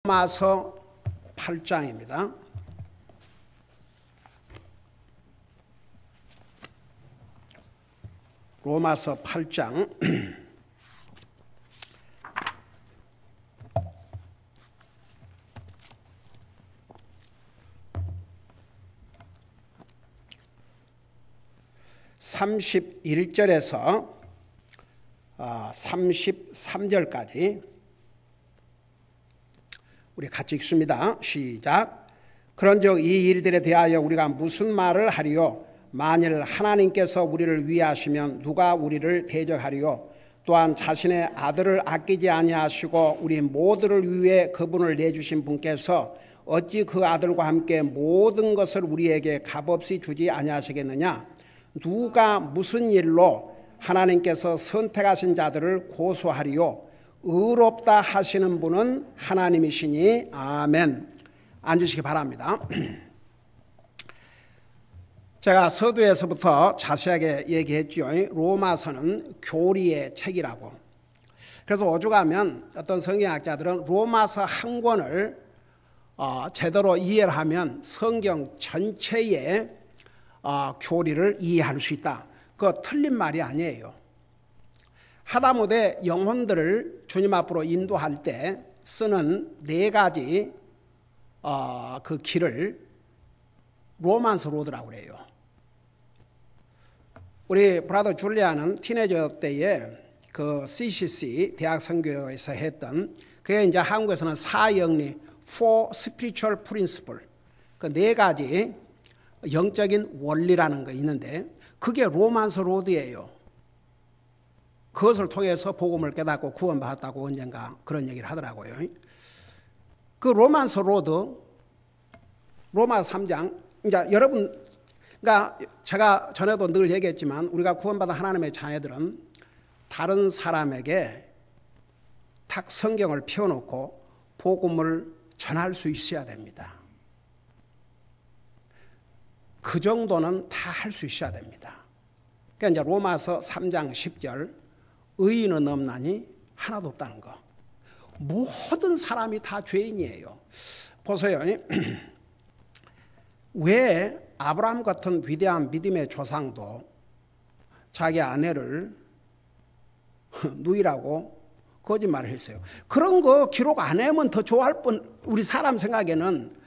로마서 8장입니다. 로마서 8장 31절에서 33절까지 우리 같이 읽습니다. 시작. 그런즉 이 일들에 대하여 우리가 무슨 말을 하리요? 만일 하나님께서 우리를 위하시면 누가 우리를 대적하리요? 또한 자신의 아들을 아끼지 아니하시고 우리 모두를 위해 그분을 내주신 분께서 어찌 그 아들과 함께 모든 것을 우리에게 값없이 주지 아니하시겠느냐? 누가 무슨 일로 하나님께서 선택하신 자들을 고소하리요? 의롭다 하시는 분은 하나님이시니. 아멘. 앉으시기 바랍니다. 제가 서두에서부터 자세하게 얘기했죠. 로마서는 교리의 책이라고. 그래서 오죽하면 어떤 성경학자들은 로마서 한 권을 제대로 이해를 하면 성경 전체의 교리를 이해할 수 있다. 그거 틀린 말이 아니에요. 하다못해 영혼들을 주님 앞으로 인도할 때 쓰는 네 가지 그 길을 로만서 로드라고 그래요. 우리 브라더 줄리아는 티네저 때에 그 CCC 대학 선교에서 했던, 그게 이제 한국에서는 사영리 Four Spiritual Principle, 그 네 가지 영적인 원리라는 거 있는데 그게 로만서 로드예요. 그것을 통해서 복음을 깨닫고 구원받았다고 언젠가 그런 얘기를 하더라고요. 그 로마서 로드, 로마 3장, 이제 여러분, 그러니까 제가 전에도 늘 얘기했지만 우리가 구원받은 하나님의 자녀들은 다른 사람에게 탁 성경을 펴놓고 복음을 전할 수 있어야 됩니다. 그 정도는 다 할 수 있어야 됩니다. 그러니까 이제 로마서 3장 10절, 의인은 없나니 하나도 없다는 거. 모든 사람이 다 죄인이에요. 보세요. 왜 아브라함 같은 위대한 믿음의 조상도 자기 아내를 누이라고 거짓말을 했어요. 그런 거 기록 안 하면 더 좋아할 뻔. 우리 사람 생각에는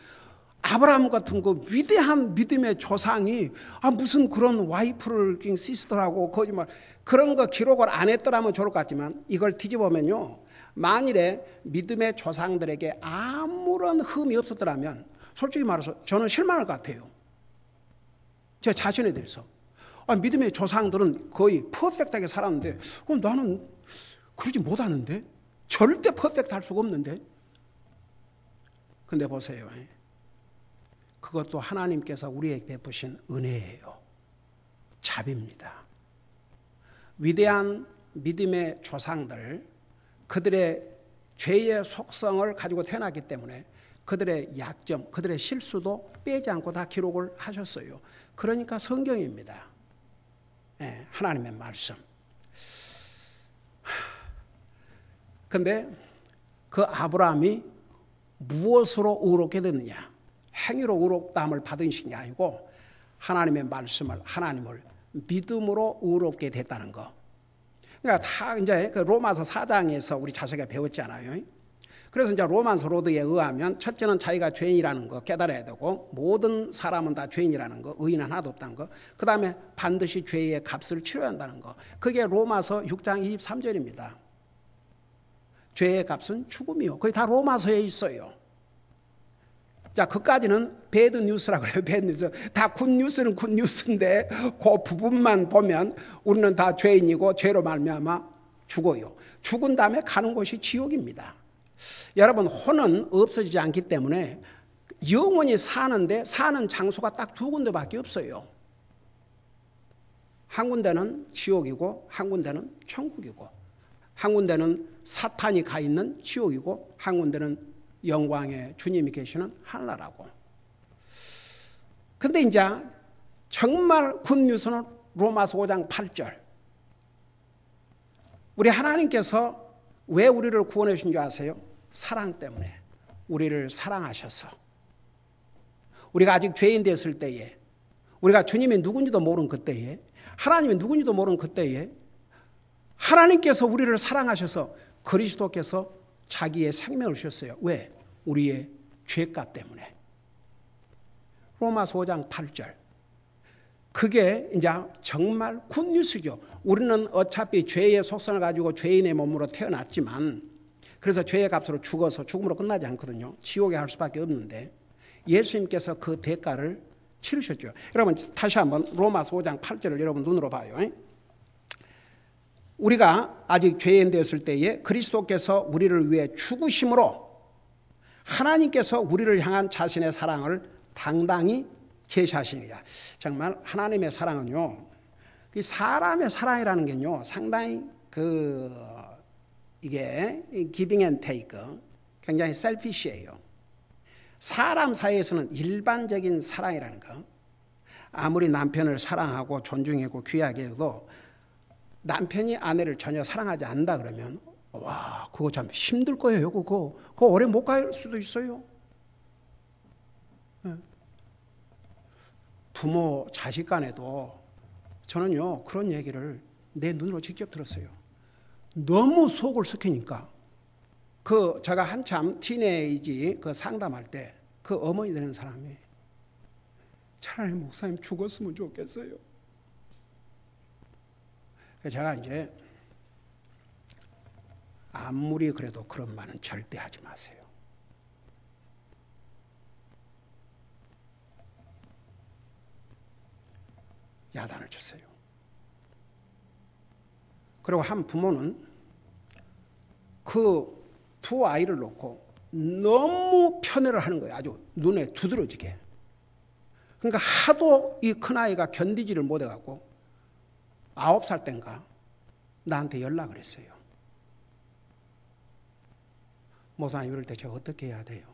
아브라함 같은 그 위대한 믿음의 조상이 무슨 그런 와이프를 시스터라고 거짓말, 그런 거 기록을 안 했더라면 좋을 것 같지만 이걸 뒤집으면요, 만일에 믿음의 조상들에게 아무런 흠이 없었더라면 솔직히 말해서 저는 실망할 것 같아요. 제 자신에 대해서. 믿음의 조상들은 거의 퍼펙트하게 살았는데 나는 그러지 못하는데, 절대 퍼펙트 할 수가 없는데. 근데 보세요, 그것도 하나님께서 우리에게 베푸신 은혜예요. 자비입니다. 위대한 믿음의 조상들, 그들의 죄의 속성을 가지고 태어났기 때문에 그들의 약점, 그들의 실수도 빼지 않고 다 기록을 하셨어요. 그러니까 성경입니다. 하나님의 말씀. 근데 그 아브라함이 무엇으로 의롭게 됐느냐? 행위로 의롭다함을 받은 것이 아니고 하나님의 말씀을, 하나님을 믿음으로 의롭게 됐다는 거. 그러니까 다 이제 그 로마서 4장에서 우리 자세하게 배웠잖아요. 그래서 이제 로마서 로드에 의하면 첫째는 자기가 죄인이라는 거 깨달아야 되고, 모든 사람은 다 죄인이라는 거, 의인은 하나도 없다는 거. 그 다음에 반드시 죄의 값을 치러야 한다는 거. 그게 로마서 6장 23절입니다. 죄의 값은 죽음이요. 거기 다 로마서에 있어요. 자, 그까지는 배드 뉴스라고 그래요. 배드 뉴스. 다 굿뉴스는 굿뉴스인데 그 부분만 보면 우리는 다 죄인이고 죄로 말미암아 죽어요. 죽은 다음에 가는 곳이 지옥입니다. 여러분, 혼은 없어지지 않기 때문에 영원히 사는데 사는 장소가 딱 두 군데밖에 없어요. 한 군데는 지옥이고 한 군데는 천국이고, 한 군데는 사탄이 가 있는 지옥이고 한 군데는 영광의 주님이 계시는 하늘나라고. 근데 이제 정말 굿뉴스는 로마서 5장 8절. 우리 하나님께서 왜 우리를 구원해 주신 줄 아세요? 사랑 때문에. 우리를 사랑하셔서 우리가 아직 죄인 되었을 때에 우리가 주님이 누군지도 모르는 그때에 하나님이 누군지도 모르는 그때에 하나님께서 우리를 사랑하셔서 그리스도께서 자기의 생명을 주셨어요. 왜? 우리의 죄값 때문에. 로마서 5장 8절. 그게 이제 정말 굿뉴스죠. 우리는 어차피 죄의 속성을 가지고 죄인의 몸으로 태어났지만 그래서 죄의 값으로 죽어서 죽음으로 끝나지 않거든요. 지옥에 갈 수밖에 없는데 예수님께서 그 대가를 치르셨죠. 여러분 다시 한번 로마서 5장 8절을 여러분 눈으로 봐요. 우리가 아직 죄인 되었을 때에 그리스도께서 우리를 위해 죽으심으로 하나님께서 우리를 향한 자신의 사랑을 당당히 제시하시니라. 정말 하나님의 사랑은요, 사람의 사랑이라는 게요, 상당히 이게 giving and take, 굉장히 셀피시해요. 사람 사이에서는 일반적인 사랑이라는 거, 아무리 남편을 사랑하고 존중하고 귀하게 해도 남편이 아내를 전혀 사랑하지 않는다 그러면 와, 그거 참 힘들 거예요. 그거 오래 못 갈 수도 있어요. 부모 자식 간에도 저는요 그런 얘기를 내 눈으로 직접 들었어요. 너무 속을 썩히니까 제가 한참 티네이지 상담할 때 그 어머니 되는 사람이 차라리 목사님 죽었으면 좋겠어요. 제가 이제 아무리 그래도 그런 말은 절대 하지 마세요. 야단을 쳤어요. 그리고 한 부모는 그 두 아이를 놓고 너무 편애를 하는 거예요. 아주 눈에 두드러지게. 그러니까 하도 이 큰아이가 견디지를 못해갖고 9살 땐가 나한테 연락을 했어요. 목사님 이럴 때 제가 어떻게 해야 돼요?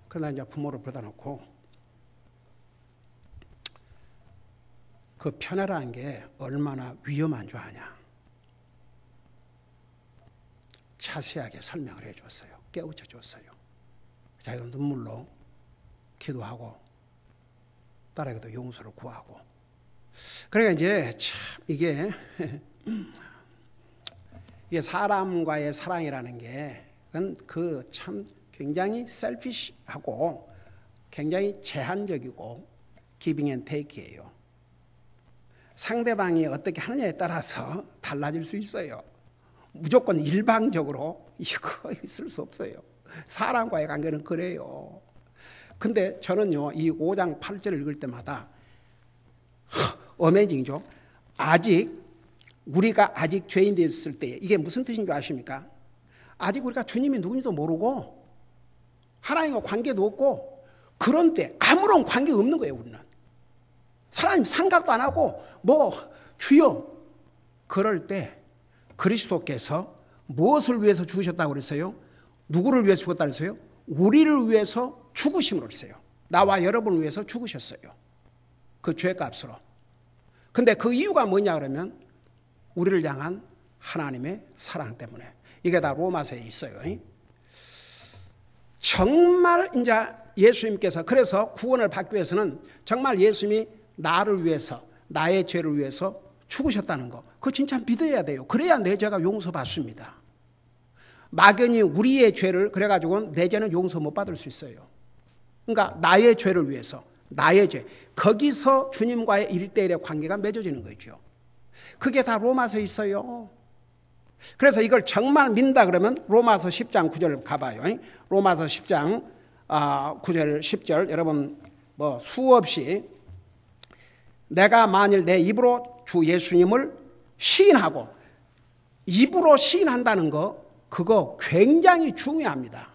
그러나 이제 부모를 불러다 놓고 그 편애라는 게 얼마나 위험한 줄 아냐. 자세하게 설명을 해줬어요. 깨우쳐 줬어요. 자기도 눈물로 기도하고 딸에게도 용서를 구하고. 그러니까 이제 참 이게 사람과의 사랑이라는 게 그 참 굉장히 셀피시하고 굉장히 제한적이고 기빙 앤 테이크예요. 상대방이 어떻게 하느냐에 따라서 달라질 수 있어요. 무조건 일방적으로 이거 있을 수 없어요. 사람과의 관계는 그래요. 근데 저는요 이 5장 8절을 읽을 때마다 어메이징이죠. 우리가 아직 죄인 되었을 때 이게 무슨 뜻인 줄 아십니까? 아직 우리가 주님이 누군지도 모르고 하나님과 관계도 없고 그런 때 아무런 관계 없는 거예요. 우리는 하나님 생각도 안 하고 주여 그럴 때 그리스도께서 무엇을 위해서 죽으셨다고 그랬어요? 누구를 위해서 죽었다고 그랬어요? 우리를 위해서 죽으심으로 했어요. 나와 여러분을 위해서 죽으셨어요. 그 죄값으로. 근데 그 이유가 뭐냐 그러면 우리를 향한 하나님의 사랑 때문에. 이게 다 로마서에 있어요. 정말 이제 예수님께서 그래서 구원을 받기 위해서는 정말 예수님이 나를 위해서 나의 죄를 위해서 죽으셨다는 거 그거 진짜 믿어야 돼요. 그래야 내 죄가 용서받습니다. 막연히 우리의 죄를 그래가지고는 내 죄는 용서 못 받을 수 있어요. 그러니까 나의 죄를 위해서 나의 죄 거기서 주님과의 1대1의 관계가 맺어지는 거죠. 그게 다 로마서에 있어요. 그래서 이걸 정말 믿는다 그러면 로마서 10장 9절 가봐요. 로마서 10장 9절 10절 여러분 수없이 내가 만일 내 입으로 주 예수님을 시인하고 입으로 시인한다는 거 그거 굉장히 중요합니다.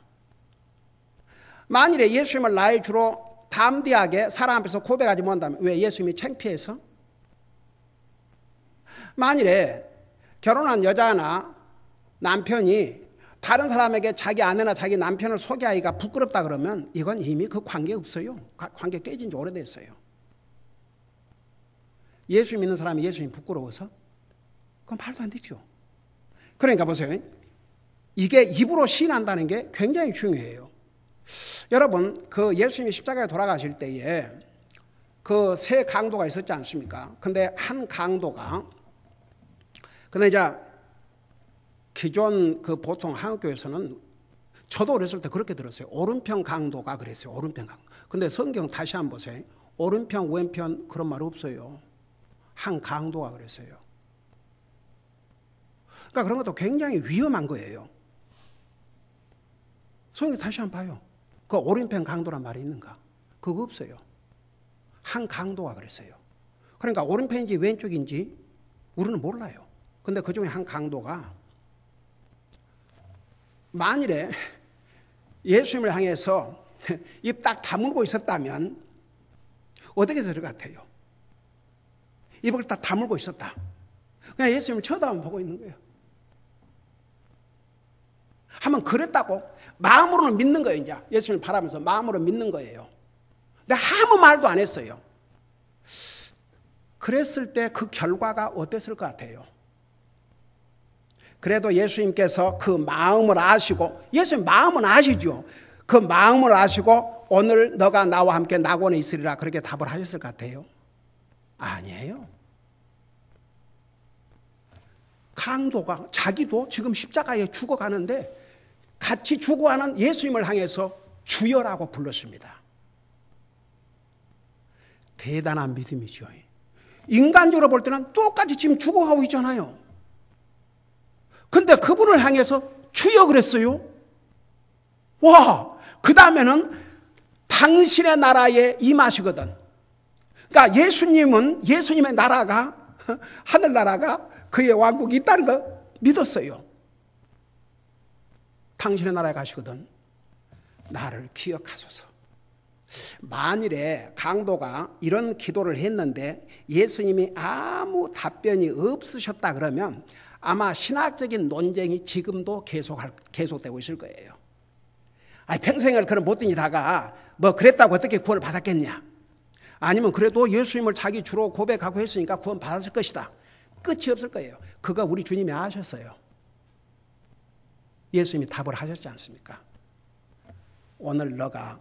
만일에 예수님을 나의 주로 담대하게 사람 앞에서 고백하지 못한다면 왜 예수님이 창피해서? 만일에 결혼한 여자나 남편이 다른 사람에게 자기 아내나 자기 남편을 소개하기가 부끄럽다 그러면 이건 이미 그 관계 없어요. 관계 깨진 지 오래됐어요. 예수 믿는 사람이 예수님 부끄러워서? 그건 말도 안 되죠. 그러니까 보세요. 이게 입으로 시인한다는 게 굉장히 중요해요. 여러분, 그 예수님이 십자가에 돌아가실 때에 그 세 강도가 있었지 않습니까? 근데 한 강도가, 근데 이제 기존 그 보통 한국교회에서는 저도 어렸을 때 그렇게 들었어요. 오른편 강도가 그랬어요. 오른편 강도. 근데 성경 다시 한번 보세요. 오른편, 왼편 그런 말 없어요. 한 강도가 그랬어요. 그러니까 그런 것도 굉장히 위험한 거예요. 성경 다시 한번 봐요. 그 오른편 강도란 말이 있는가? 그거 없어요. 한 강도가 그랬어요. 그러니까 오른편인지 왼쪽인지 우리는 몰라요. 근데 그 중에 한 강도가 만일에 예수님을 향해서 입 딱 다물고 있었다면 어떻게 될 것 같아요? 입을 딱 다물고 있었다. 그냥 예수님을 쳐다만 보고 있는 거예요. 한번 그랬다고 마음으로는 믿는 거예요. 이제 예수님을 바라면서 마음으로 믿는 거예요. 근데 아무 말도 안 했어요. 그랬을 때 그 결과가 어땠을 것 같아요? 그래도 예수님께서 그 마음을 아시고, 예수님 마음은 아시죠. 그 마음을 아시고 오늘 너가 나와 함께 낙원에 있으리라 그렇게 답을 하셨을 것 같아요? 아니에요. 강도가 자기도 지금 십자가에 죽어가는데 같이 죽어가는 예수님을 향해서 주여라고 불렀습니다. 대단한 믿음이죠. 인간적으로 볼 때는 똑같이 지금 죽어가고 있잖아요. 근데 그분을 향해서 주여 그랬어요. 와, 그 다음에는 당신의 나라에 임하시거든. 그러니까 예수님의 나라가, 하늘나라가 그의 왕국이 있다는 거 믿었어요. 당신의 나라에 가시거든. 나를 기억하소서. 만일에 강도가 이런 기도를 했는데 예수님이 아무 답변이 없으셨다 그러면 아마 신학적인 논쟁이 지금도 계속되고 있을 거예요. 아니, 평생을 그런 못되다가 뭐 그랬다고 어떻게 구원을 받았겠냐? 아니면 그래도 예수님을 자기 주로 고백하고 했으니까 구원 받았을 것이다. 끝이 없을 거예요. 그거 우리 주님이 아셨어요. 예수님이 답을 하셨지 않습니까? 오늘 너가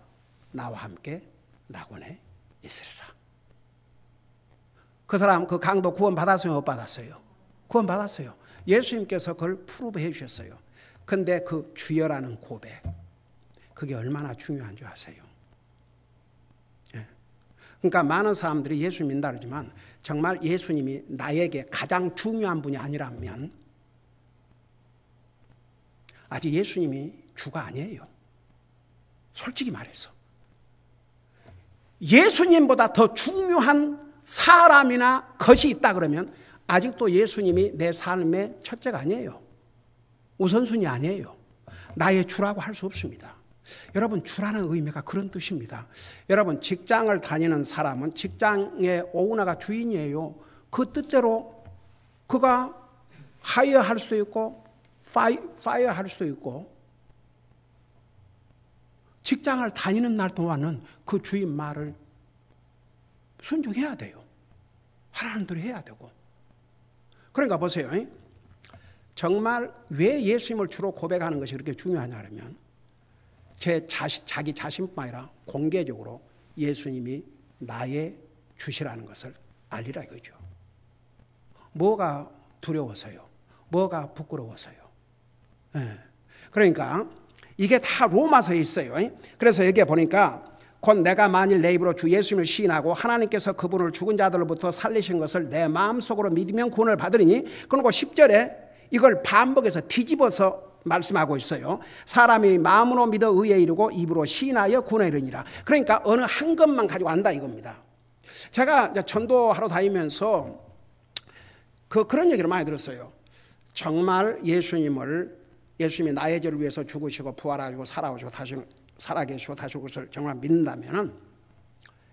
나와 함께 낙원에 있으리라. 그 사람, 그 강도 구원 받았어요? 못 받았어요? 구원 받았어요. 예수님께서 그걸 프루브해 주셨어요. 근데 그 주여라는 고백, 그게 얼마나 중요한 줄 아세요? 예. 그러니까 많은 사람들이 예수 믿는다 그러지만 정말 예수님이 나에게 가장 중요한 분이 아니라면 아직 예수님이 주가 아니에요. 솔직히 말해서. 예수님보다 더 중요한 사람이나 것이 있다 그러면 아직도 예수님이 내 삶의 첫째가 아니에요. 우선순위 아니에요. 나의 주라고 할 수 없습니다. 여러분, 주라는 의미가 그런 뜻입니다. 여러분, 직장을 다니는 사람은 직장의 오너가 주인이에요. 그 뜻대로 그가 하이어 할 수도 있고 파이어 할 수도 있고, 직장을 다니는 날 동안은 그 주인 말을 순종해야 돼요. 하라는 대로 해야 되고. 그러니까 보세요. 정말 왜 예수님을 주로 고백하는 것이 그렇게 중요하냐 하면 자기 자신뿐만 아니라 공개적으로 예수님이 나의 주시라는 것을 알리라 이거죠. 뭐가 두려워서요? 뭐가 부끄러워서요? 네. 그러니까 이게 다 로마서에 있어요. 그래서 여기에 보니까 곧 내가 만일 내 입으로 주 예수님을 시인하고 하나님께서 그분을 죽은 자들로부터 살리신 것을 내 마음속으로 믿으면 구원을 받으리니, 그리고 10절에 이걸 반복해서 뒤집어서 말씀하고 있어요. 사람이 마음으로 믿어 의에 이르고 입으로 시인하여 구원에 이르니라. 그러니까 어느 한 것만 가지고 안다 이겁니다. 제가 전도하러 다니면서 그런 얘기를 많이 들었어요. 정말 예수님이 나의 죄를 위해서 죽으시고 부활하시고 살아오시고 다시 살아계시고 다시 오실 것을 정말 믿는다면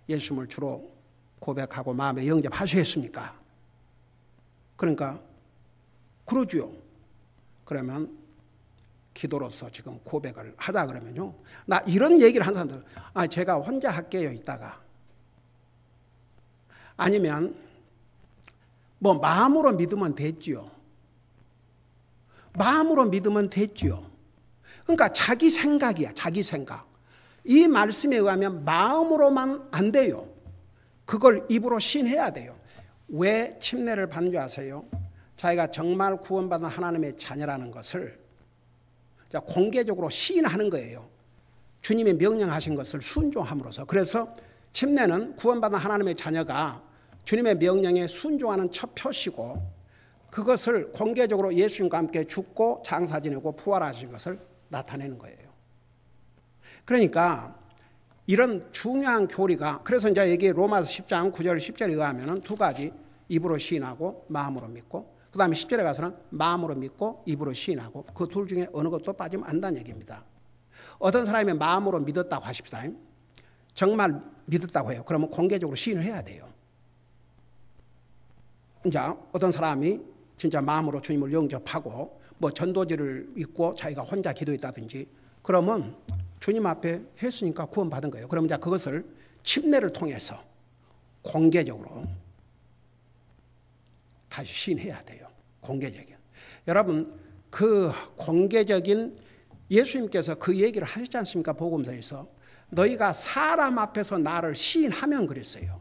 예수님을 주로 고백하고 마음에 영접하시겠습니까? 그러니까 그러죠. 그러면 기도로서 지금 고백을 하자 그러면요, 나 이런 얘기를 한 사람들, 제가 혼자 할게요 이따가. 아니면 뭐 마음으로 믿으면 됐지요. 마음으로 믿으면 됐지요. 그러니까 자기 생각이야, 자기 생각. 이 말씀에 의하면 마음으로만 안 돼요. 그걸 입으로 시인해야 돼요. 왜 침례를 받는 줄 아세요? 자기가 정말 구원받은 하나님의 자녀라는 것을 공개적으로 시인하는 거예요. 주님이 명령하신 것을 순종함으로써. 그래서 침례는 구원받은 하나님의 자녀가 주님의 명령에 순종하는 첫 표시고, 그것을 공개적으로 예수님과 함께 죽고 장사 지내고 부활하신 것을 나타내는 거예요. 그러니까 이런 중요한 교리가, 그래서 이제 여기 로마서 10장 9절 10절에 의하면 두 가지, 입으로 시인하고 마음으로 믿고, 그 다음에 10절에 가서는 마음으로 믿고 입으로 시인하고, 그 둘 중에 어느 것도 빠지면 안 된다는 얘기입니다. 어떤 사람이 마음으로 믿었다고 하십시다. 정말 믿었다고 해요. 그러면 공개적으로 시인을 해야 돼요. 이제 어떤 사람이 진짜 마음으로 주님을 영접하고 뭐 전도지를 읽고 자기가 혼자 기도했다든지, 그러면 주님 앞에 했으니까 구원받은 거예요. 그러면 이제 그것을 침례를 통해서 공개적으로 다시 시인해야 돼요. 공개적인. 여러분, 그 공개적인, 예수님께서 그 얘기를 하셨지 않습니까? 복음서에서 너희가 사람 앞에서 나를 시인하면 그랬어요.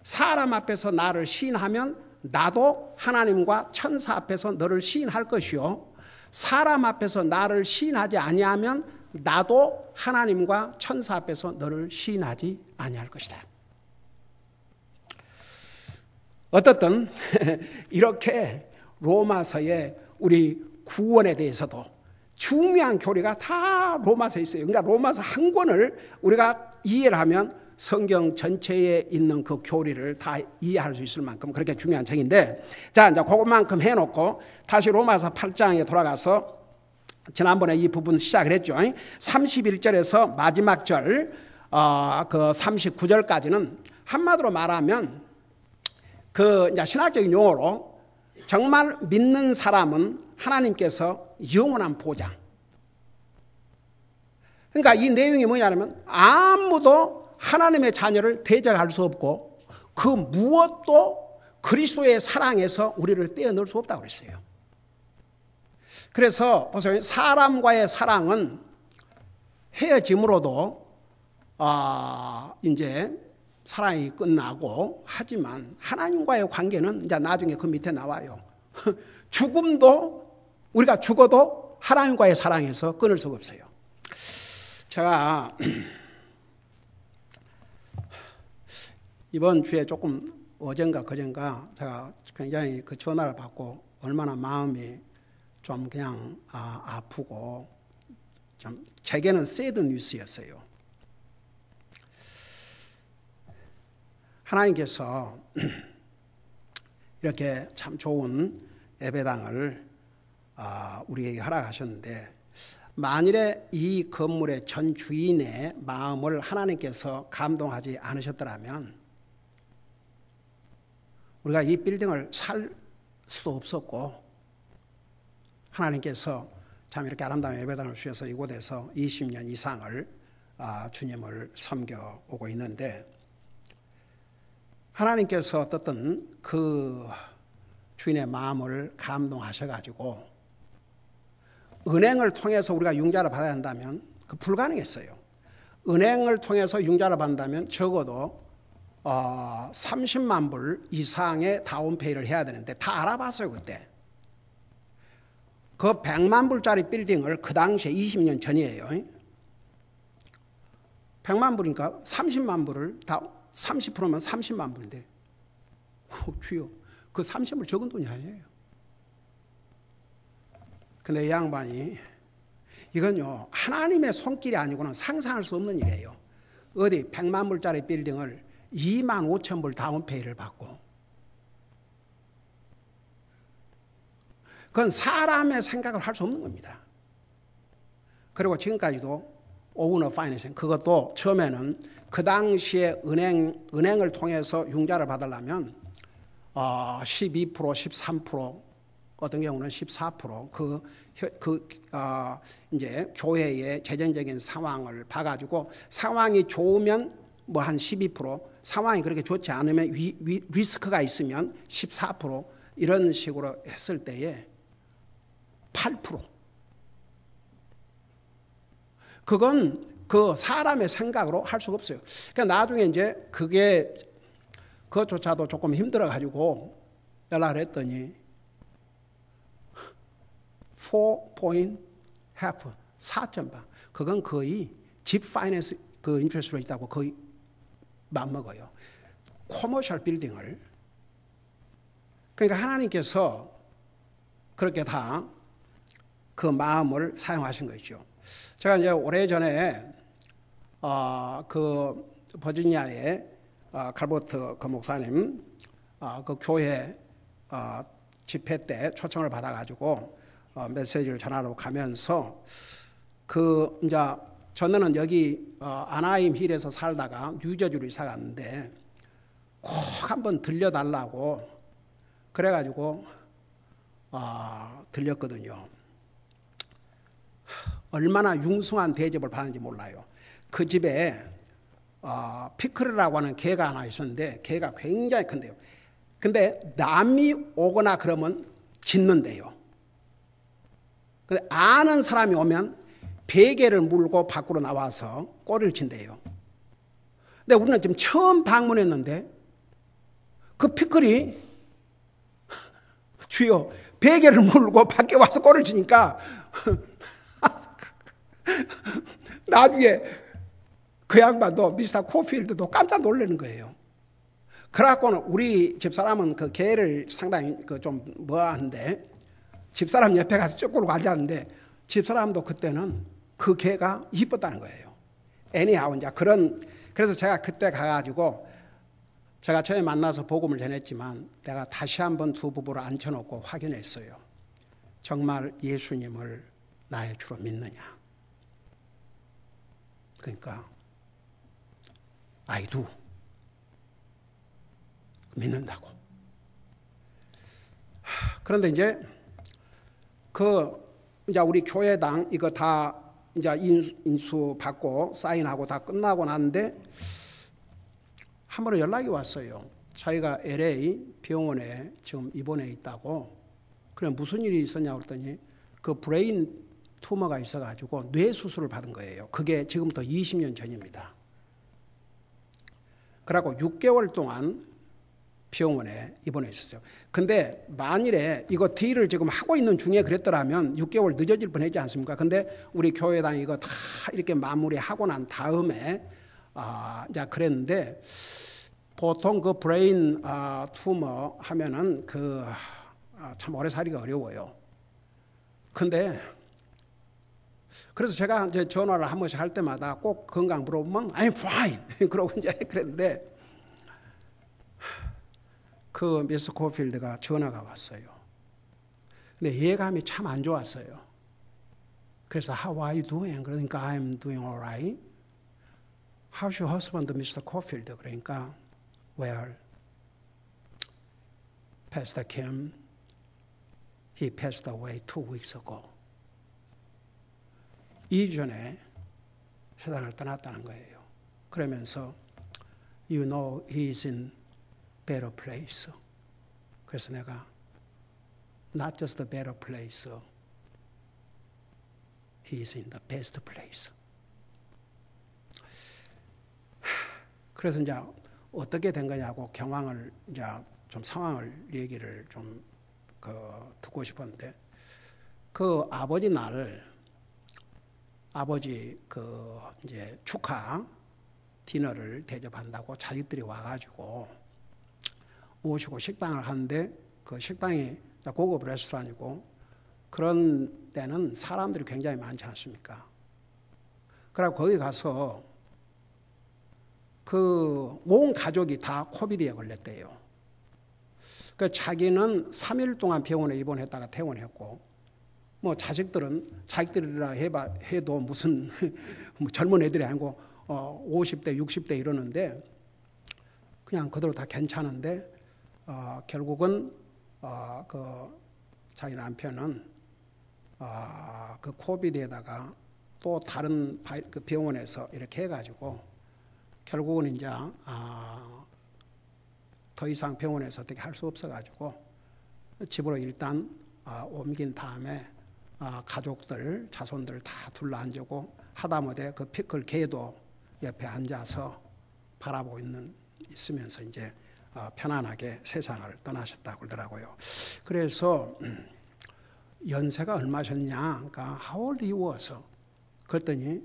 사람 앞에서 나를 시인하면 나도 하나님과 천사 앞에서 너를 시인할 것이요, 사람 앞에서 나를 시인하지 아니하면 나도 하나님과 천사 앞에서 너를 시인하지 아니할 것이다. 어떻든 이렇게 로마서에 우리 구원에 대해서도 중요한 교리가 다 로마서에 있어요. 그러니까 로마서 한 권을 우리가 이해를 하면 성경 전체에 있는 그 교리를 다 이해할 수 있을 만큼 그렇게 중요한 책인데, 자, 이제 그것만큼 해놓고 다시 로마서 8장에 돌아가서 지난번에 이 부분 시작을 했죠. 31절에서 마지막 절, 그 39절까지는 한마디로 말하면 그 이제 신학적인 용어로 정말 믿는 사람은 하나님께서 영원한 보장. 그러니까 이 내용이 뭐냐면 아무도 하나님의 자녀를 대적할 수 없고 그 무엇도 그리스도의 사랑에서 우리를 떼어놓을 수 없다고 그랬어요. 그래서 보세요. 사람과의 사랑은 헤어짐으로도 이제 사랑이 끝나고, 하지만 하나님과의 관계는 이제 나중에 그 밑에 나와요. 죽음도, 우리가 죽어도 하나님과의 사랑에서 끊을 수가 없어요. 제가 이번 주에 조금 어젠가 그젠가 제가 굉장히 그 전화를 받고 얼마나 마음이 좀 그냥 아프고, 좀 제게는 새드 뉴스였어요. 하나님께서 이렇게 참 좋은 예배당을 우리에게 허락하셨는데, 만일에 이 건물의 전 주인의 마음을 하나님께서 감동하지 않으셨더라면 우리가 이 빌딩을 살 수도 없었고, 하나님께서 참 이렇게 아름다운 예배당을 주셔서 이곳에서 20년 이상을 주님을 섬겨오고 있는데, 하나님께서 어떻든 그 주인의 마음을 감동하셔가지고 은행을 통해서 우리가 융자를 받아야 한다면 그 불가능했어요. 은행을 통해서 융자를 받는다면 적어도 30만 불 이상의 다운페이를 해야 되는데 다 알아봤어요. 그때 그 100만 불짜리 빌딩을 그 당시에 20년 전이에요. 100만 불이니까 30만 불을 다 30%면 30만 불인데, 주여, 그 30불 적은 돈이 아니에요. 근데 이 양반이, 이건요 하나님의 손길이 아니고는 상상할 수 없는 일이에요. 어디 100만 불짜리 빌딩을 2만 5천 불 다운페이를 받고, 그건 사람의 생각을 할 수 없는 겁니다. 그리고 지금까지도 오너 파이낸싱, 그것도 처음에는 그 당시에 은행을 통해서 융자를 받으려면 12%, 13%, 어떤 경우는 14% 이제 교회의 재정적인 상황을 봐가지고 상황이 좋으면 뭐 한 12%, 상황이 그렇게 좋지 않으면 리스크가 있으면 14% 이런 식으로 했을 때에 8%, 그건 그 사람의 생각으로 할 수가 없어요. 그러니까 나중에 이제 그것조차도 조금 힘들어가지고 연락을 했더니 4.5 그건 거의 집 파이낸스 그 인트레스트 레이트하고 거의 맞먹어요. 커머셜 빌딩을. 그러니까 하나님께서 그렇게 다 그 마음을 사용하신 것이죠. 제가 이제 오래전에 그 버지니아의 칼버트 그 목사님 그 교회 집회 때 초청을 받아가지고 메시지를 전하러 가면서 그 이제 저는 여기 아나임 힐에서 살다가 뉴저지로 이사 갔는데 꼭 한번 들려달라고 그래가지고 들렸거든요. 얼마나 융숭한 대접을 받는지 몰라요. 그 집에 피클이라고 하는 개가 하나 있었는데 개가 굉장히 큰데요. 근데 남이 오거나 그러면 짖는데요. 근데 아는 사람이 오면 베개를 물고 밖으로 나와서 꼬리를 친대요. 근데 우리는 지금 처음 방문했는데 그 피클이 주여 베개를 물고 밖에 와서 꼬리를 치니까 나중에 그 양반도 미스터 코필드도 깜짝 놀라는 거예요. 그래갖고는 우리 집사람은 그 개를 상당히 그 좀 뭐하는데 집사람 옆에 가서 쪼꾸르고 앉았는데 집사람도 그때는 그 개가 이뻤다는 거예요. 애니하고 이제 그래서 제가 그때 가가지고 제가 처음에 만나서 복음을 전했지만 내가 다시 한번 두 부부를 앉혀놓고 확인했어요. 정말 예수님을 나의 주로 믿느냐. 그러니까 I do. 믿는다고. 그런데 이제 이제 우리 교회당 이거 다 이제 인수 받고 사인하고 다 끝나고 났는데 한 번은 연락이 왔어요. 자기가 LA 병원에 지금 입원해 있다고. 그래 무슨 일이 있었냐고 그랬더니 그 브레인 투머가 있어가지고 뇌 수술을 받은 거예요. 그게 지금부터 20년 전입니다. 그러고 6개월 동안 병원에 입원해 있었어요. 근데 만일에 이거 딜을 지금 하고 있는 중에 그랬더라면 6개월 늦어질 뻔했지 않습니까? 근데 우리 교회당 이거 다 이렇게 마무리하고 난 다음에 이제 그랬는데 보통 그 브레인 투머 하면은 참 오래 살기가 어려워요. 근데 그래서 제가 이제 전화를 한 번씩 할 때마다 꼭 건강 물어보면 I'm fine 그러고 이제 그랬는데 그 미스 코필드가 전화가 왔어요. 근데 예감이 참 안 좋았어요. 그래서 How are you doing? 그러니까 I'm doing all right. How's your husband, Mr. Cofield? 그러니까 Well, Pastor Kim, he passed away 2 weeks ago. 2주 전에 세상을 떠났다는 거예요. 그러면서 You know he is in better place. 그래서 내가 Not just a better place, he is in the best place. 그래서 이제 어떻게 된 거냐고 경황을 이제 좀 상황을 얘기를 좀 듣고 싶었는데 그 아버지 날 아버지 이제 축하 디너를 대접한다고 자식들이 와가지고 모시고 식당을 하는데 그 식당이 고급 레스토랑이고 그런 때는 사람들이 굉장히 많지 않습니까? 그래서 거기 가서 온 가족이 다 코비드에 걸렸대요. 그 자기는 3일 동안 병원에 입원했다가 퇴원했고 뭐 자식들이라 해도 무슨 뭐 젊은 애들이 아니고 50대 60대 이러는데 그냥 그대로 다 괜찮은데 결국은 자기 남편은 그 코비드에다가 또 다른 그 병원에서 이렇게 해가지고 결국은 이제 더 이상 병원에서 어떻게 할 수 없어가지고 집으로 일단 옮긴 다음에 가족들, 자손들 다 둘러앉고 하다못해 그 피클 개도 옆에 앉아서 바라보고 있으면서 이제 편안하게 세상을 떠나셨다고 그러더라고요. 그래서 연세가 얼마셨냐? 그러니까 how old he was? 그랬더니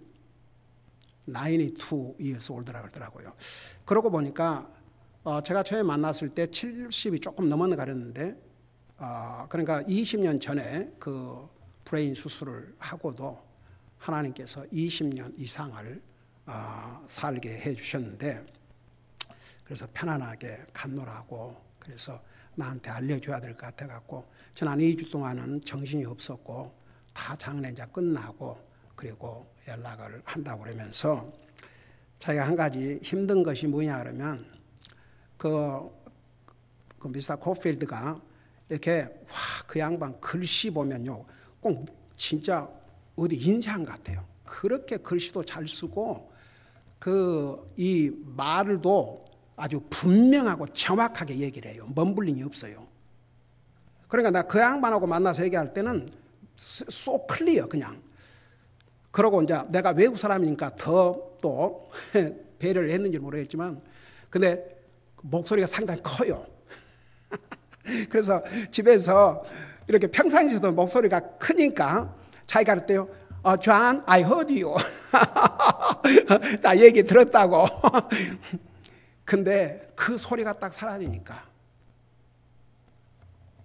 92 years old라고 그러더라고요. 그러고 보니까 제가 처음에 만났을 때 70이 조금 넘어가렸는데 그러니까 20년 전에 그 브레인 수술을 하고도 하나님께서 20년 이상을 살게 해주셨는데 그래서 편안하게 간노라고 그래서 나한테 알려줘야 될 것 같아갖고 지난 2주 동안은 정신이 없었고 다 장례 이제 끝나고 그리고 연락을 한다고 그러면서 자기가 한 가지 힘든 것이 뭐냐 그러면 그 미스터 코필드가 이렇게 그 양반 글씨 보면요 꼭 진짜 어디 인상 같아요. 그렇게 글씨도 잘 쓰고 이 말도 아주 분명하고 정확하게 얘기를 해요. 먼블링이 없어요. 그러니까 나 그 양반하고 만나서 얘기할 때는 소 클리어 그냥. 그러고 이제 내가 외국 사람이니까 더 또 배려를 했는지 모르겠지만 근데 목소리가 상당히 커요. 그래서 집에서 이렇게 평상시에도 목소리가 크니까 자기가 그랬대요. John, I heard you. 나 얘기 들었다고. 근데 그 소리가 딱 사라지니까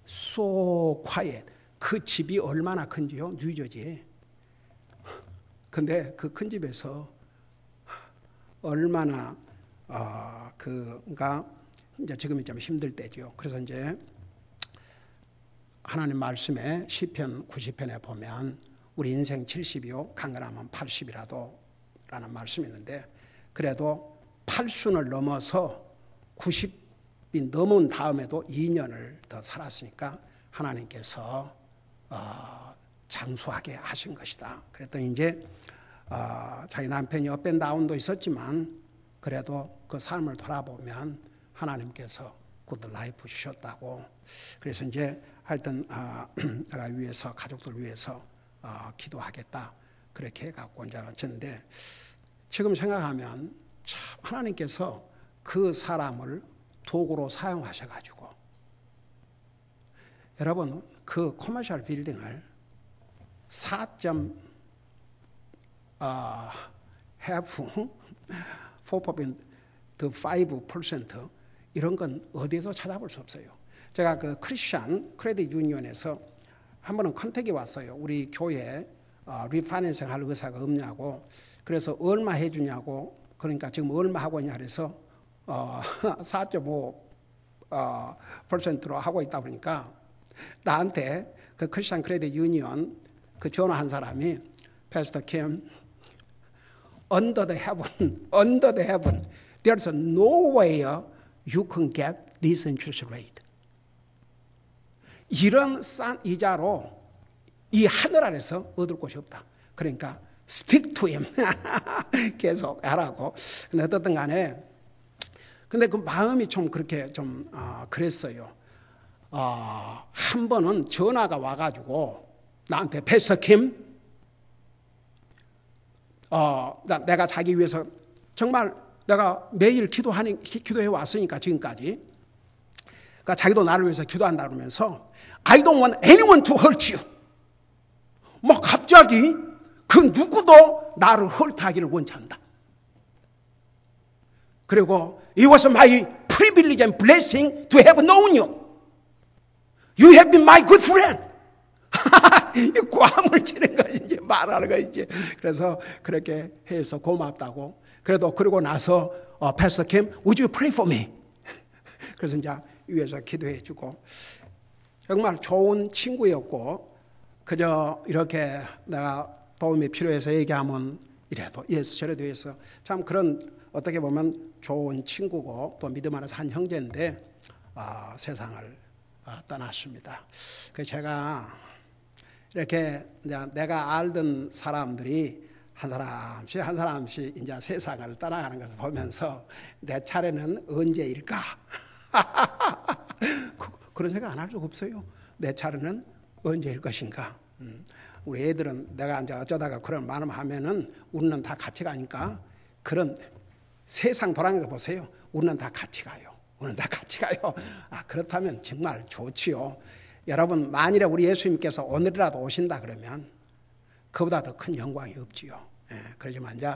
so quiet. 그 집이 얼마나 큰지요? 뉴저지에. 근데 그 큰 집에서 얼마나 그가 이제 지금이 좀 힘들 때죠. 그래서 이제 하나님 말씀에 시편 90편에 보면 우리 인생 70이요 강건하면 80이라도 라는 말씀이 있는데 그래도 80순을 넘어서 90이 넘은 다음에도 2년을 더 살았으니까 하나님께서 장수하게 하신 것이다. 그랬더니 이제 자기 남편이 업앤다운도 있었지만 그래도 그 삶을 돌아보면 하나님께서 굿 라이프 주셨다고. 그래서 이제 하여튼 내가 위해서 가족들 위해서 기도하겠다 그렇게 해갖고 이제 왔는데 지금 생각하면 참 하나님께서 그 사람을 도구로 사용하셔가지고 여러분 그 커머셜 빌딩을 4.5% 이런 건 어디에서 찾아볼 수 없어요. 제가 그 크리스천 크레딧 유니언에서 한 번은 컨택이 왔어요. 우리 교회 리파이낸싱 할 의사가 없냐고. 그래서 얼마 해주냐고. 그러니까 지금 얼마 하고 있냐 그래서 4.5%로 하고 있다 보니까 나한테 그 크리스천 크레딧 유니언 그 전화한 사람이 Pastor Kim, under the heaven, there's no way you can get this interest rate. 이런 싼 이자로 이 하늘 아래서 얻을 곳이 없다. 그러니까 speak to him. 계속 하라고. 근데 어떻든 간에 근데 그 마음이 좀 그렇게 좀 그랬어요. 한 번은 전화가 와가지고 나한테 패스터 킴 내가 자기 위해서 정말 내가 매일 기도해 왔으니까 지금까지 그러니까 자기도 나를 위해서 기도한다 그러면서 I don't want anyone to hurt you. 뭐 갑자기 그 누구도 나를 헐트하기를 원치 않는다. 그리고 It was my privilege and blessing to have known you. You have been my good friend. 꽝을 치는 거지 이제 말하는 거 이제. 그래서 그렇게 해서 고맙다고. 그래도 그러고 나서 Pastor Kim, would you pray for me? 그래서 이제 위에서 기도해주고 정말 좋은 친구였고 그저 이렇게 내가 도움이 필요해서 얘기하면 이래도 예스 저래도 해서 참 그런 어떻게 보면 좋은 친구고 또 믿음 안에서 한 형제인데 세상을 떠났습니다. 그래서 제가 이렇게 이제 내가 알던 사람들이 한 사람씩 이제 세상을 떠나가는 것을 보면서 내 차례는 언제일까? 그런 생각 안 할 수가 없어요. 내 차례는 언제일 것인가? 우리 애들은 내가 이제 어쩌다가 그런 말을 하면은 우리는 다 같이 가니까 그런 세상 돌아가는 거 보세요. 우리는 다 같이 가요. 우리는 다 같이 가요. 그렇다면 정말 좋지요. 여러분, 만일에 우리 예수님께서 오늘이라도 오신다 그러면 그보다 더 큰 영광이 없지요. 그러지만 이제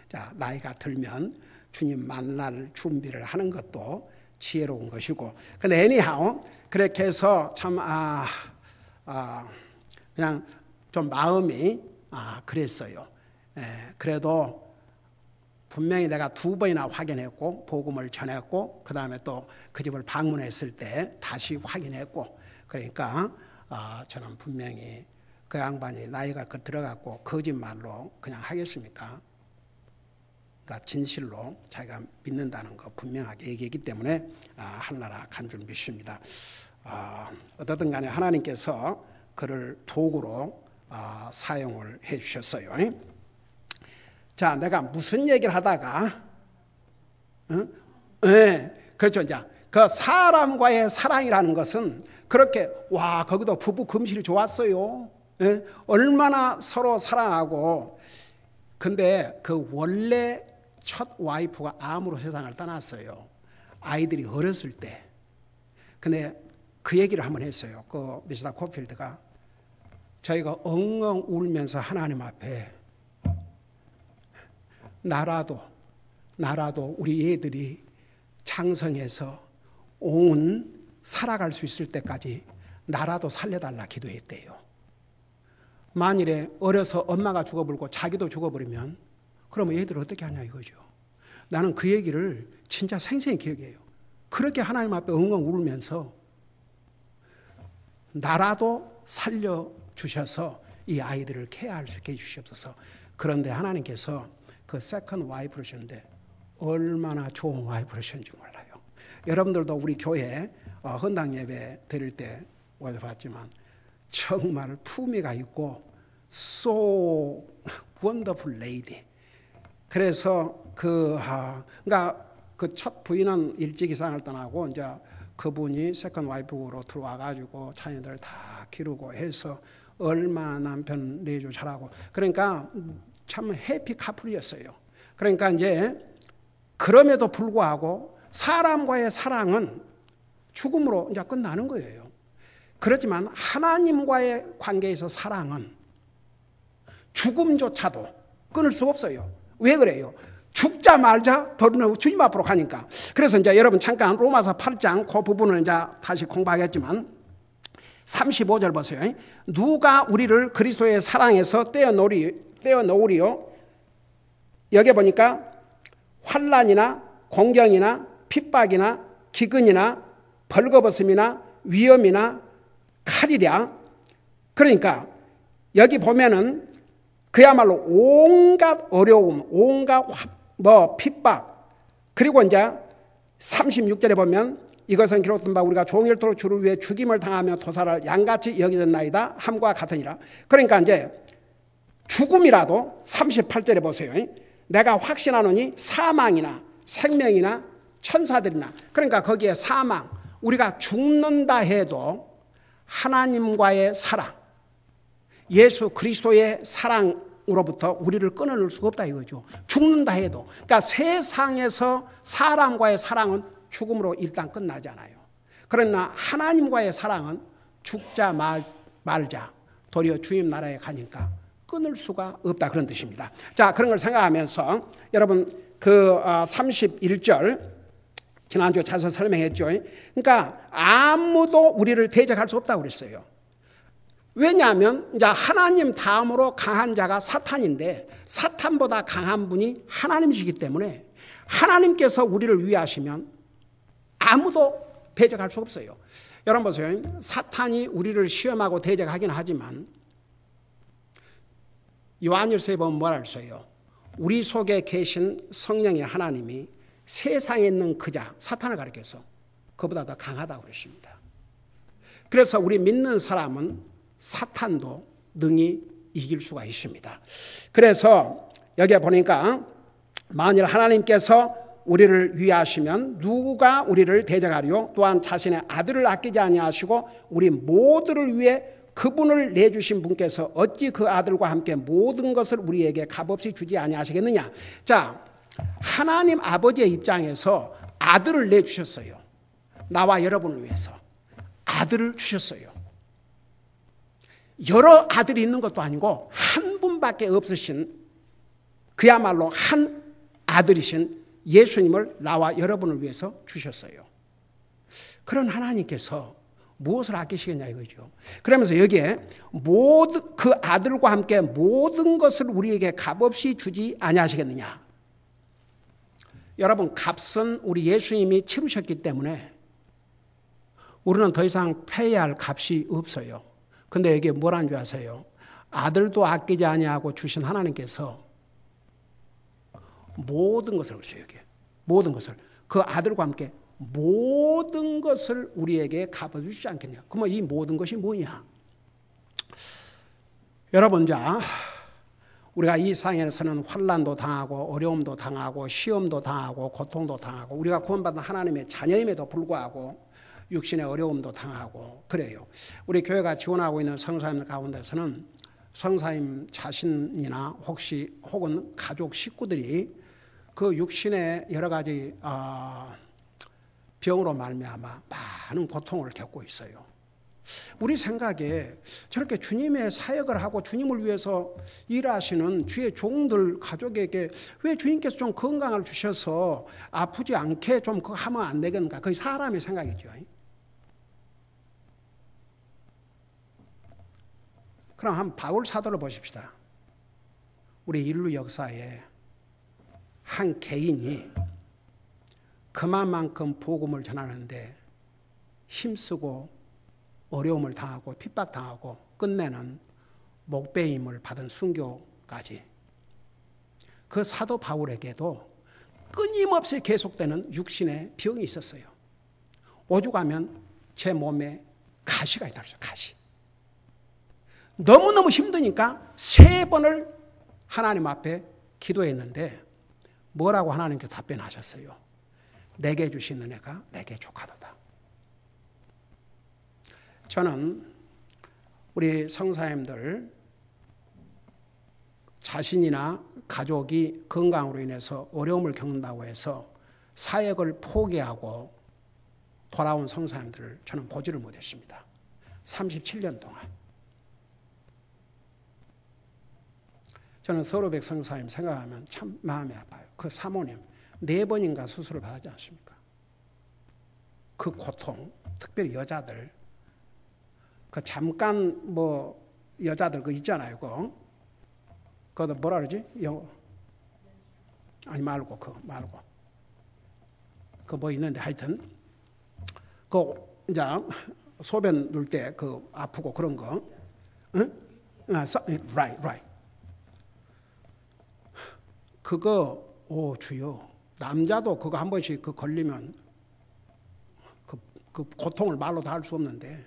자, 나이가 들면 주님 만날 준비를 하는 것도 지혜로운 것이고. 근데 anyhow 그렇게 해서 참 그냥 좀 마음이 그랬어요. 그래도 분명히 내가 2번이나 확인했고 복음을 전했고 그 다음에 또 그 집을 방문했을 때 다시 확인했고, 그러니까 저는 분명히 그 양반이 나이가 들어갔고 거짓말로 그냥 하겠습니까? 그러니까 진실로 자기가 믿는다는 거 분명하게 얘기했기 때문에 하나라 간 줄 믿습니다. 어떻든 간에 하나님께서 그를 도구로 사용을 해 주셨어요. 자, 내가 무슨 얘기를 하다가 그렇죠. 이제 그 사람과의 사랑이라는 것은 그렇게 거기도 부부 금실이 좋았어요. 얼마나 서로 사랑하고. 근데 그 원래 첫 와이프가 암으로 세상을 떠났어요. 아이들이 어렸을 때. 근데 그 얘기를 한번 했어요. 그 미스터 코필드가 자기가 엉엉 울면서 하나님 앞에 나라도 우리 애들이 장성해서 온 살아갈 수 있을 때까지 나라도 살려달라 기도했대요. 만일에 어려서 엄마가 죽어버리고 자기도 죽어버리면 그러면 애들 어떻게 하냐 이거죠. 나는 그 얘기를 진짜 생생히 기억해요. 그렇게 하나님 앞에 엉엉 울면서 나라도 살려주셔서 이 아이들을 케어할 수 있게 해주시옵소서. 그런데 하나님께서 그 세컨드 와이프를 주셨는데 얼마나 좋은 와이프를 주셨는지 몰라요. 여러분들도 우리 교회 헌당 예배 드릴 때 오셔서 봤지만 정말 품위가 있고 so wonderful lady. 그래서 그러니까 그 첫 부인은 일찍 이상을 떠나고 이제 그분이 세컨드 와이프로 들어와 가지고 자녀들 다 기르고 해서 얼마 남편 내조 잘하고, 그러니까 참 해피 카플이었어요. 그러니까 이제 그럼에도 불구하고 사람과의 사랑은 죽음으로 이제 끝나는 거예요. 그렇지만 하나님과의 관계에서 사랑은 죽음조차도 끊을 수가 없어요. 왜 그래요? 죽자 말자 주님 앞으로 가니까. 그래서 이제 여러분 잠깐 로마서 8장 그 부분을 이제 다시 공부하겠지만 35절 보세요. 누가 우리를 그리스도의 사랑에서 떼어놓으리요? 여기 보니까 환난이나 공경이나 핍박이나 기근이나 벌거벗음이나 위험이나 칼이랴. 그러니까 여기 보면은 그야말로 온갖 어려움, 온갖 핍박, 그리고 이제 36절에 보면 이것은 기록된 바 우리가 종일토록 주를 위해 죽임을 당하며 도살을 양같이 여기졌나이다 함과 같으니라. 그러니까 이제 죽음이라도 38절에 보세요. 내가 확신하노니 사망이나 생명이나 천사들이나, 그러니까 거기에 사망, 우리가 죽는다 해도 하나님과의 사랑, 예수 그리스도의 사랑으로부터 우리를 끊어낼 수가 없다 이거죠. 죽는다 해도. 그러니까 세상에서 사람과의 사랑은 죽음으로 일단 끝나지 않아요. 그러나 하나님과의 사랑은 죽자 말자 도리어 주님 나라에 가니까 끊을 수가 없다, 그런 뜻입니다. 자, 그런 걸 생각하면서 여러분 그 31절 지난주에 자세히 설명했죠. 그러니까 아무도 우리를 대적할 수 없다고 그랬어요. 왜냐하면 이제 하나님 다음으로 강한 자가 사탄인데 사탄보다 강한 분이 하나님이시기 때문에 하나님께서 우리를 위하시면 아무도 대적할 수 없어요. 여러분 보세요. 사탄이 우리를 시험하고 대적하긴 하지만 요한일서에 보면 뭐라 했어요? 우리 속에 계신 성령의 하나님이 세상에 있는 그 자, 사탄을 가리켜서 그보다 더 강하다고 그러십니다. 그래서 우리 믿는 사람은 사탄도 능히 이길 수가 있습니다. 그래서 여기에 보니까 만일 하나님께서 우리를 위하시면 누가 우리를 대적하리요? 또한 자신의 아들을 아끼지 아니하시고 우리 모두를 위해 그분을 내주신 분께서 어찌 그 아들과 함께 모든 것을 우리에게 값없이 주지 아니하시겠느냐. 자, 하나님 아버지의 입장에서 아들을 내주셨어요. 나와 여러분을 위해서 아들을 주셨어요. 여러 아들이 있는 것도 아니고 한 분밖에 없으신, 그야말로 한 아들이신 예수님을 나와 여러분을 위해서 주셨어요. 그런 하나님께서 무엇을 아끼시겠냐 이거죠. 그러면서 여기에 모든 그 아들과 함께 모든 것을 우리에게 값없이 주지 아니하시겠느냐. 여러분, 값은 우리 예수님이 치르셨기 때문에 우리는 더 이상 패해야 할 값이 없어요. 근데 여기에 뭐라는 줄 아세요? 아들도 아끼지 아니하고 주신 하나님께서 모든 것을 그러세요. 여기에 모든 것을, 그 아들과 함께 모든 것을 우리에게 갚아주시지 않겠냐. 그러면 이 모든 것이 뭐냐? 여러분, 자, 우리가 이 세상에서는 환난도 당하고 어려움도 당하고 시험도 당하고 고통도 당하고 우리가 구원받은 하나님의 자녀임에도 불구하고 육신의 어려움도 당하고 그래요. 우리 교회가 지원하고 있는 성사님 가운데서는 성사님 자신이나 혹은 가족 식구들이 그 육신의 여러 가지 병으로 말미암아 많은 고통을 겪고 있어요. 우리 생각에 저렇게 주님의 사역을 하고 주님을 위해서 일하시는 주의 종들 가족에게 왜 주님께서 좀 건강을 주셔서 아프지 않게 좀 그거 하면 안 되겠는가? 그게 사람의 생각이죠. 그럼 한 바울 사도를 보십시다. 우리 인류 역사에 한 개인이 그만큼 복음을 전하는데 힘쓰고 어려움을 당하고 핍박당하고 끝내는 목배임을 받은 순교까지, 그 사도 바울에게도 끊임없이 계속되는 육신의 병이 있었어요. 오죽하면 제 몸에 가시가 있다고 했어요. 가시. 너무너무 힘드니까 3번을 하나님 앞에 기도했는데 뭐라고 하나님께 답변하셨어요? 내게 주신 은혜가 내게 족하도다. 저는 우리 성사님들 자신이나 가족이 건강으로 인해서 어려움을 겪는다고 해서 사역을 포기하고 돌아온 성사님들을 저는 보지를 못했습니다. 37년 동안. 저는 서로백 성사님 생각하면 참 마음이 아파요. 그 사모님 4번인가 수술을 받았지 않습니까? 그 고통, 특별히 여자들, 그 잠깐 뭐 여자들 그 있잖아요. 그거 뭐라 그러지? 영어 아니 말고 그 뭐 있는데 하여튼 그 이제 소변 넣을 때 그 아프고 그런 거, 응? right. 그거 주여, 남자도 그거 한 번씩 그 걸리면 그 고통을 말로 다 할 수 없는데,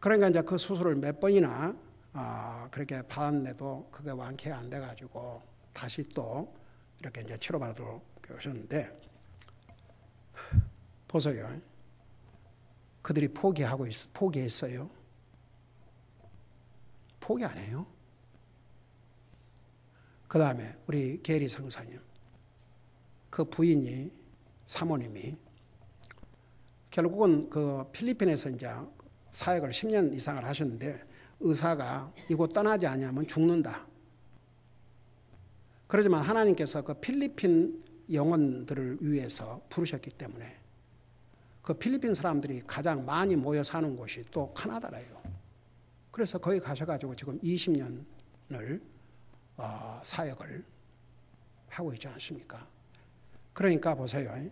그러니까 이제 그 수술을 몇 번이나 그렇게 받았는데도 그게 완쾌가 안 돼가지고 다시 또 이렇게 이제 치료받으러 오셨는데, 보세요. 그들이 포기했어요. 포기 안 해요. 그 다음에 우리 게리 성사님, 그 부인이, 사모님이 결국은 그 필리핀에서 이제 사역을 10년 이상을 하셨는데 의사가 이곳 떠나지 않으면 죽는다. 그러지만 하나님께서 그 필리핀 영혼들을 위해서 부르셨기 때문에 그 필리핀 사람들이 가장 많이 모여 사는 곳이 또 카나다래요. 그래서 거기 가셔가지고 지금 20년을 사역을 하고 있지 않습니까? 그러니까 보세요.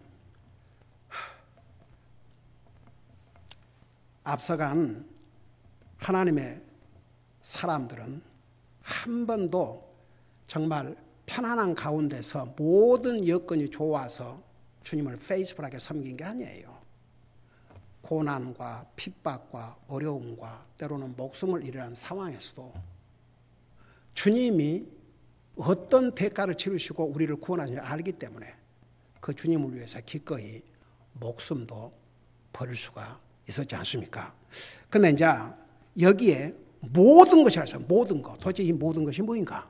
앞서간 하나님의 사람들은 한 번도 정말 편안한 가운데서 모든 여건이 좋아서 주님을 페이스풀하게 섬긴 게 아니에요. 고난과 핍박과 어려움과 때로는 목숨을 잃으라는 상황에서도 주님이 어떤 대가를 치르시고 우리를 구원하시는지 알기 때문에 그 주님을 위해서 기꺼이 목숨도 버릴 수가 있었지 않습니까? 근데 이제 여기에 모든 것이라서 모든 것, 도대체 이 모든 것이 뭐인가?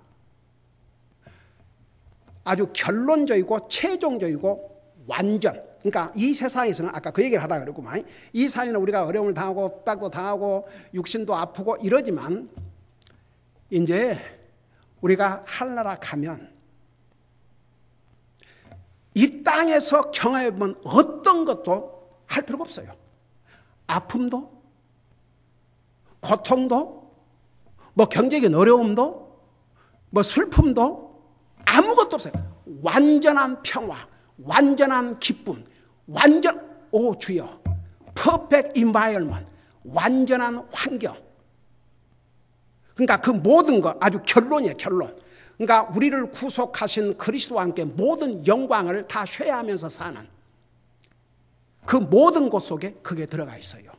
아주 결론적이고 최종적이고 완전. 그러니까 이 세상에서는 아까 그 얘기를 하다가 그랬구만. 이 세상에는 우리가 어려움을 당하고 핍박도 당하고 육신도 아프고 이러지만 이제 우리가 하늘나라 가면 이 땅에서 경험해본 어떤 것도 할 필요가 없어요. 아픔도 고통도 뭐 경제적인 어려움도 뭐 슬픔도 아무것도 없어요. 완전한 평화, 완전한 기쁨, 오 주여, perfect environment, 완전한 환경. 그러니까 그 모든 것 아주 결론이에요, 결론. 그러니까 우리를 구속하신 그리스도와 함께 모든 영광을 다 쉐어하면서 사는 그 모든 것 속에 그게 들어가 있어요.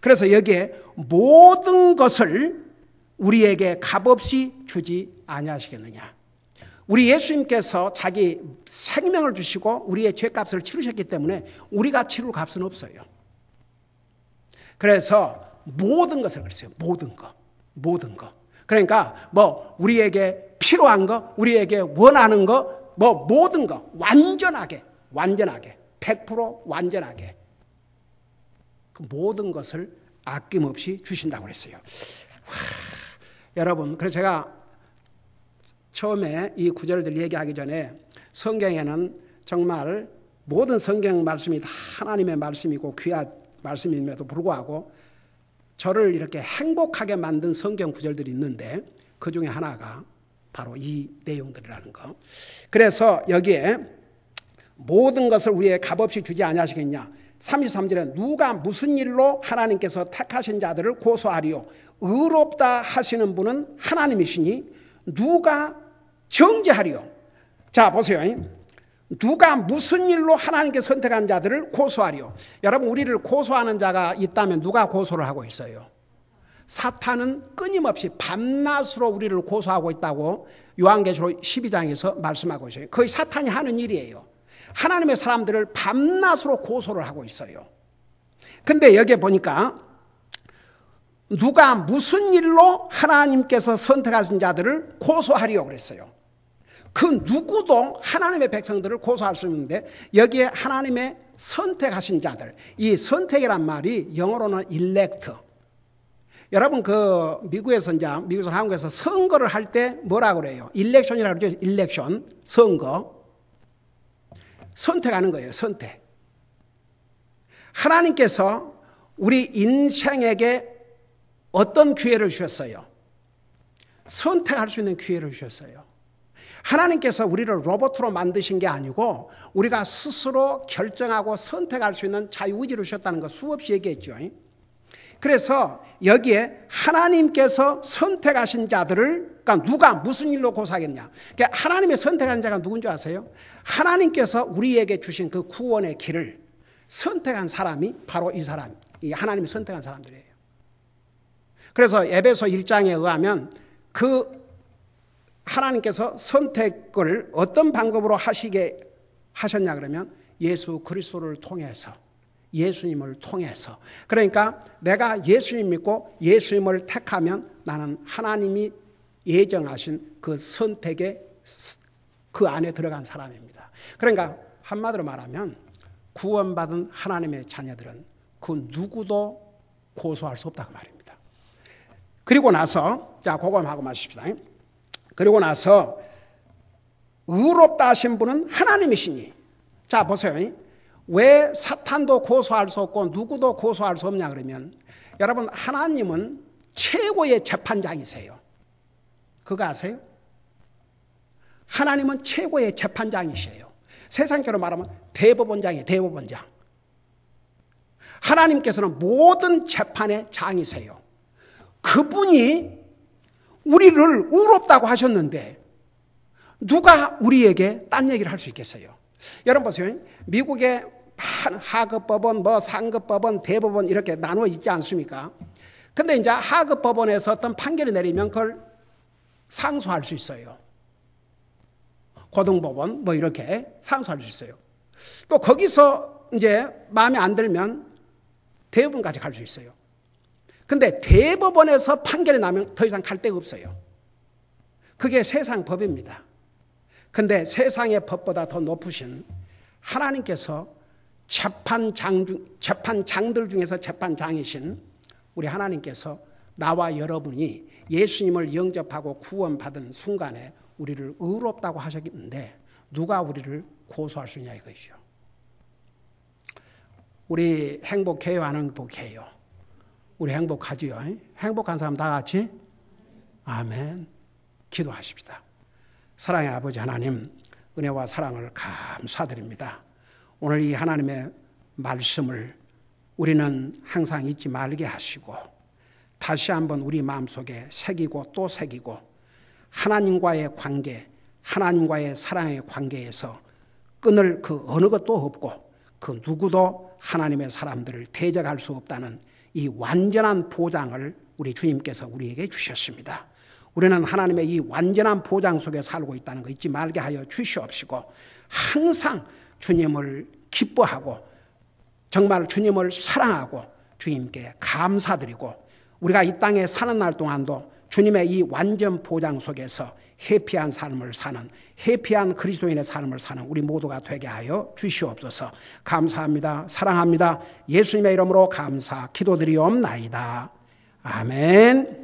그래서 여기에 모든 것을 우리에게 값없이 주지 아니하시겠느냐. 우리 예수님께서 자기 생명을 주시고 우리의 죄값을 치르셨기 때문에 우리가 치를 값은 없어요. 그래서 모든 것을 그랬어요. 모든 것. 모든 것. 그러니까 뭐 우리에게 필요한 거, 우리에게 원하는 거, 뭐 모든 거 완전하게 100% 완전하게 그 모든 것을 아낌없이 주신다고 그랬어요. 여러분, 그래서 제가 처음에 이 구절들 얘기하기 전에 성경에는 정말 모든 성경 말씀이 다 하나님의 말씀이고 귀한 말씀임에도 불구하고 저를 이렇게 행복하게 만든 성경 구절들이 있는데 그 중에 하나가 바로 이 내용들이라는 거. 그래서 여기에 모든 것을 우리의 값없이 주지 아니하시겠냐. 33절에 누가 무슨 일로 하나님께서 택하신 자들을 고소하리요. 의롭다 하시는 분은 하나님이시니 누가 정죄하리요. 자 보세요. 누가 무슨 일로 하나님께서 선택한 자들을 고소하리요. 여러분 우리를 고소하는 자가 있다면 누가 고소를 하고 있어요? 사탄은 끊임없이 밤낮으로 우리를 고소하고 있다고 요한계시록 12장에서 말씀하고 있어요. 거의 사탄이 하는 일이에요. 하나님의 사람들을 밤낮으로 고소를 하고 있어요. 근데 여기에 보니까 누가 무슨 일로 하나님께서 선택하신 자들을 고소하리요 그랬어요. 그 누구도 하나님의 백성들을 고소할 수 있는데 여기에 하나님의 선택하신 자들, 이 선택이란 말이 영어로는 elect. 여러분 그 미국에서 한국에서 선거를 할 때 뭐라고 그래요? 일렉션이라고 그러죠. 일렉션, 선거. 선택하는 거예요. 선택. 하나님께서 우리 인생에게 어떤 기회를 주셨어요? 선택할 수 있는 기회를 주셨어요. 하나님께서 우리를 로봇으로 만드신 게 아니고 우리가 스스로 결정하고 선택할 수 있는 자유의지를 주셨다는 거 수없이 얘기했죠. 그래서 여기에 하나님께서 선택하신 자들을 그러니까 누가 무슨 일로 고소하겠냐. 그러니까 하나님의 선택한 자가 누군지 아세요? 하나님께서 우리에게 주신 그 구원의 길을 선택한 사람이 바로 이 사람, 이 하나님이 선택한 사람들이에요. 그래서 에베소 1장에 의하면 그 하나님께서 선택을 어떤 방법으로 하시게 하셨냐 그러면 예수 그리스도를 통해서 예수님을 통해서 그러니까 내가 예수님 믿고 예수님을 택하면 나는 하나님이 예정하신 그 선택의 그 안에 들어간 사람입니다. 그러니까 한마디로 말하면 구원받은 하나님의 자녀들은 그 누구도 고소할 수 없다고 말입니다. 그리고 나서 자 그거 하고 마십시다. 그리고 나서 의롭다 하신 분은 하나님이시니 자 보세요. 왜 사탄도 고소할 수 없고 누구도 고소할 수 없냐 그러면 여러분 하나님은 최고의 재판장이세요. 그거 아세요? 하나님은 최고의 재판장이세요. 세상적으로 말하면 대법원장이에요. 대법원장. 하나님께서는 모든 재판의 장이세요. 그분이 우리를 의롭다고 하셨는데 누가 우리에게 딴 얘기를 할 수 있겠어요? 여러분 보세요. 미국의 하급법원, 뭐 상급법원, 대법원 이렇게 나누어 있지 않습니까? 근데 이제 하급법원에서 어떤 판결을 내리면 그걸 상소할 수 있어요. 고등법원 뭐 이렇게 상소할 수 있어요. 또 거기서 이제 마음에 안 들면 대법원까지 갈 수 있어요. 근데 대법원에서 판결이 나면 더 이상 갈 데가 없어요. 그게 세상 법입니다. 근데 세상의 법보다 더 높으신 하나님께서 재판장들 중에서 재판장이신 우리 하나님께서 나와 여러분이 예수님을 영접하고 구원받은 순간에 우리를 의롭다고 하셨는데 누가 우리를 고소할 수 있냐 이것이죠. 우리 행복해요? 안 행복해요? 우리 행복하지요? 행복한 사람 다 같이 아멘 기도하십시다. 사랑의 아버지 하나님, 은혜와 사랑을 감사드립니다. 오늘 이 하나님의 말씀을 우리는 항상 잊지 말게 하시고 다시 한번 우리 마음속에 새기고 또 새기고 하나님과의 관계, 하나님과의 사랑의 관계에서 끊을 그 어느 것도 없고 그 누구도 하나님의 사람들을 대적할 수 없다는 이 완전한 보장을 우리 주님께서 우리에게 주셨습니다. 우리는 하나님의 이 완전한 보장 속에 살고 있다는 거 잊지 말게 하여 주시옵시고 항상 주님을 기뻐하고 정말 주님을 사랑하고 주님께 감사드리고 우리가 이 땅에 사는 날 동안도 주님의 이 완전 보장 속에서 해피한 삶을 사는 해피한 그리스도인의 삶을 사는 우리 모두가 되게 하여 주시옵소서. 감사합니다. 사랑합니다. 예수님의 이름으로 감사 기도드리옵나이다. 아멘.